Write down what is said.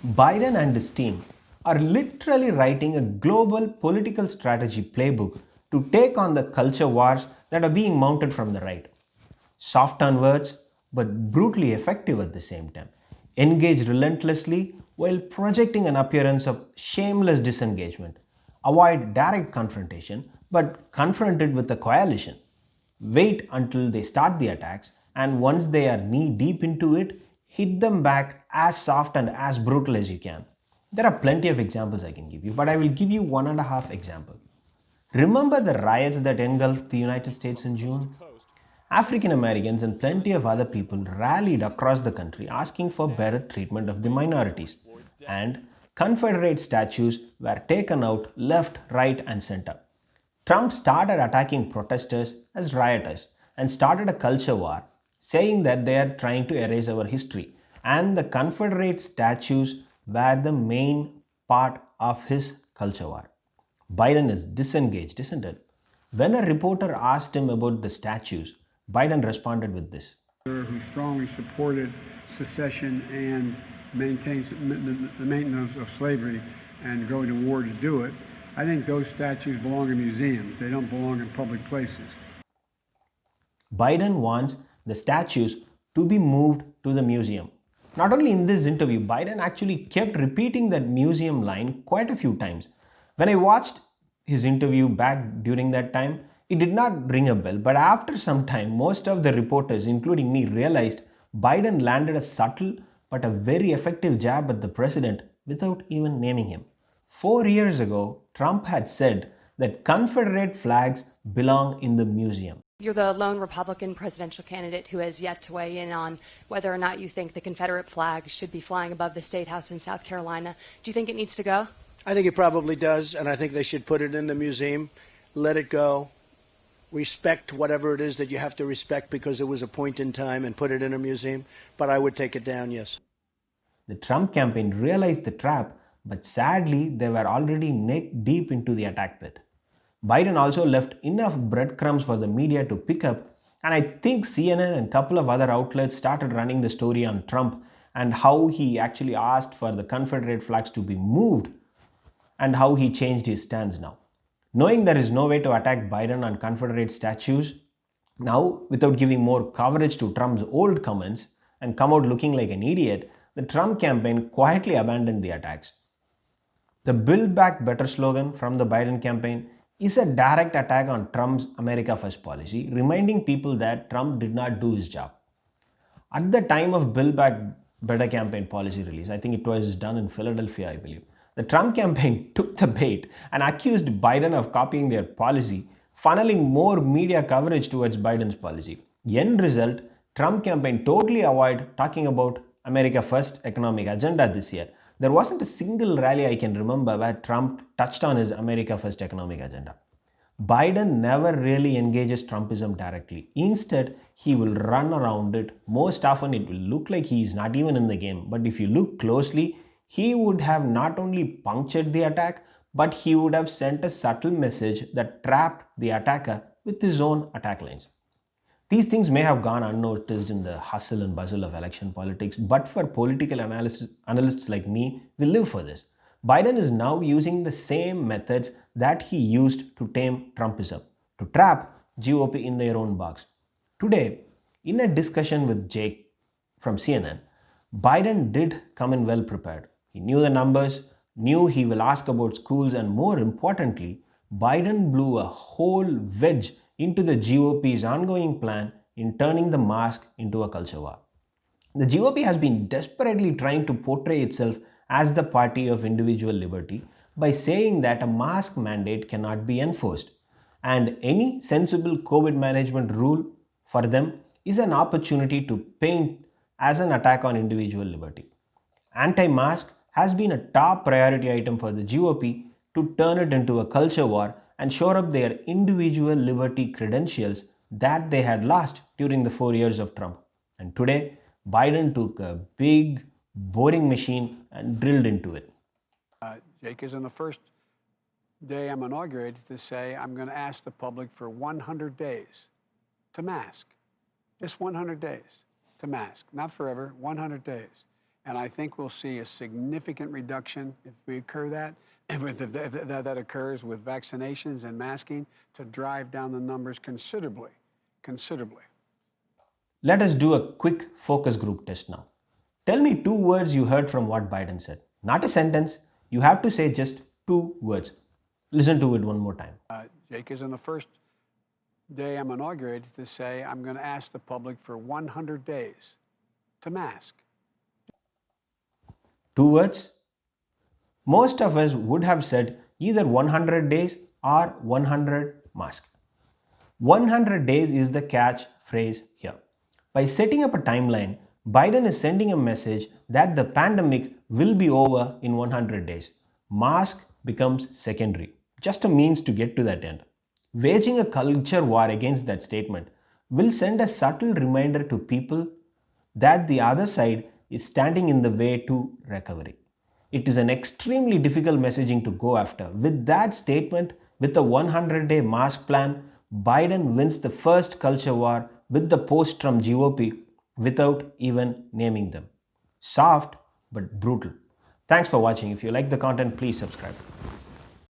Biden and his team are literally writing a global political strategy playbook to take on the culture wars that are being mounted from the right. Soft on words, but brutally effective at the same time. Engage relentlessly while projecting an appearance of shameless disengagement. Avoid direct confrontation, but confront it with a coalition. Wait until they start the attacks, and once they are knee deep into it, hit them back as soft and as brutal as you can. There are plenty of examples I can give you, but I will give you one and a half example. Remember the riots that engulfed the United States in June? African Americans and plenty of other people rallied across the country asking for better treatment of the minorities, and Confederate statues were taken out left, right, and center. Trump started attacking protesters as rioters and started a culture war, saying that they are trying to erase our history. And the Confederate statues were the main part of his culture war. Biden is disengaged, isn't it? When a reporter asked him about the statues, Biden responded with this. Who strongly supported secession and maintains the maintenance of slavery and going to war to do it. I think those statues belong in museums. They don't belong in public places. Biden wants the statues to be moved to the museum. Not only in this interview, Biden actually kept repeating that museum line quite a few times. When I watched his interview back during that time, it did not ring a bell, but after some time, most of the reporters, including me, realized Biden landed a subtle but a very effective jab at the president without even naming him. 4 years ago, Trump had said that Confederate flags belong in the museum. You're the lone Republican presidential candidate who has yet to weigh in on whether or not you think the Confederate flag should be flying above the State House in South Carolina. Do you think it needs to go? I think it probably does, and I think they should put it in the museum, let it go, respect whatever it is that you have to respect because it was a point in time, and put it in a museum. But I would take it down, yes. The Trump campaign realized the trap, but sadly, they were already neck deep into the attack pit. Biden also left enough breadcrumbs for the media to pick up, and I think CNN and a couple of other outlets started running the story on Trump and how he actually asked for the Confederate flags to be moved and how he changed his stance now. Knowing there is no way to attack Biden on Confederate statues, now without giving more coverage to Trump's old comments and come out looking like an idiot, the Trump campaign quietly abandoned the attacks. The Build Back Better slogan from the Biden campaign is a direct attack on Trump's America First policy, reminding people that Trump did not do his job. At the time of Build Back Better campaign policy release, I think it was done in Philadelphia, I believe, the Trump campaign took the bait and accused Biden of copying their policy, funneling more media coverage towards Biden's policy. End result, Trump campaign totally avoided talking about America First economic agenda this year. There wasn't a single rally I can remember where Trump touched on his America First economic agenda. Biden never really engages Trumpism directly. Instead, he will run around it. Most often, it will look like he is not even in the game. But if you look closely, he would have not only punctured the attack, but he would have sent a subtle message that trapped the attacker with his own attack lines. These things may have gone unnoticed in the hustle and bustle of election politics, but for political analysts like me, we live for this. Biden is now using the same methods that he used to tame Trumpism, to trap GOP in their own box. Today, in a discussion with Jake from CNN, Biden did come in well prepared. He knew the numbers, knew he will ask about schools, and more importantly, Biden blew a whole wedge into the GOP's ongoing plan in turning the mask into a culture war. The GOP has been desperately trying to portray itself as the party of individual liberty by saying that a mask mandate cannot be enforced, and any sensible COVID management rule for them is an opportunity to paint as an attack on individual liberty. Anti-mask has been a top priority item for the GOP to turn it into a culture war and shore up their individual liberty credentials that they had lost during the 4 years of Trump. And today, Biden took a big, boring machine and drilled into it. Jake, is on the first day I'm inaugurated to say I'm going to ask the public for 100 days to mask. Just 100 days to mask. Not forever, 100 days. And I think we'll see a significant reduction if we occur that, if that occurs with vaccinations and masking to drive down the numbers considerably. Let us do a quick focus group test now. Tell me 2 words you heard from what Biden said. Not a sentence. You have to say just 2 words. Listen to it one more time. Jake, is on the first day I'm inaugurated to say I'm going to ask the public for 100 days to mask. 2 words? Most of us would have said either 100 days or 100 masks. 100 days is the catch phrase here. By setting up a timeline, Biden is sending a message that the pandemic will be over in 100 days. Mask becomes secondary, just a means to get to that end. Waging a culture war against that statement will send a subtle reminder to people that the other side is standing in the way to recovery. It is an extremely difficult messaging to go after. With that statement, with a 100-day mask plan, Biden wins the first culture war with the post-Trump GOP without even naming them. Soft but brutal. Thanks for watching. If you like the content, please subscribe.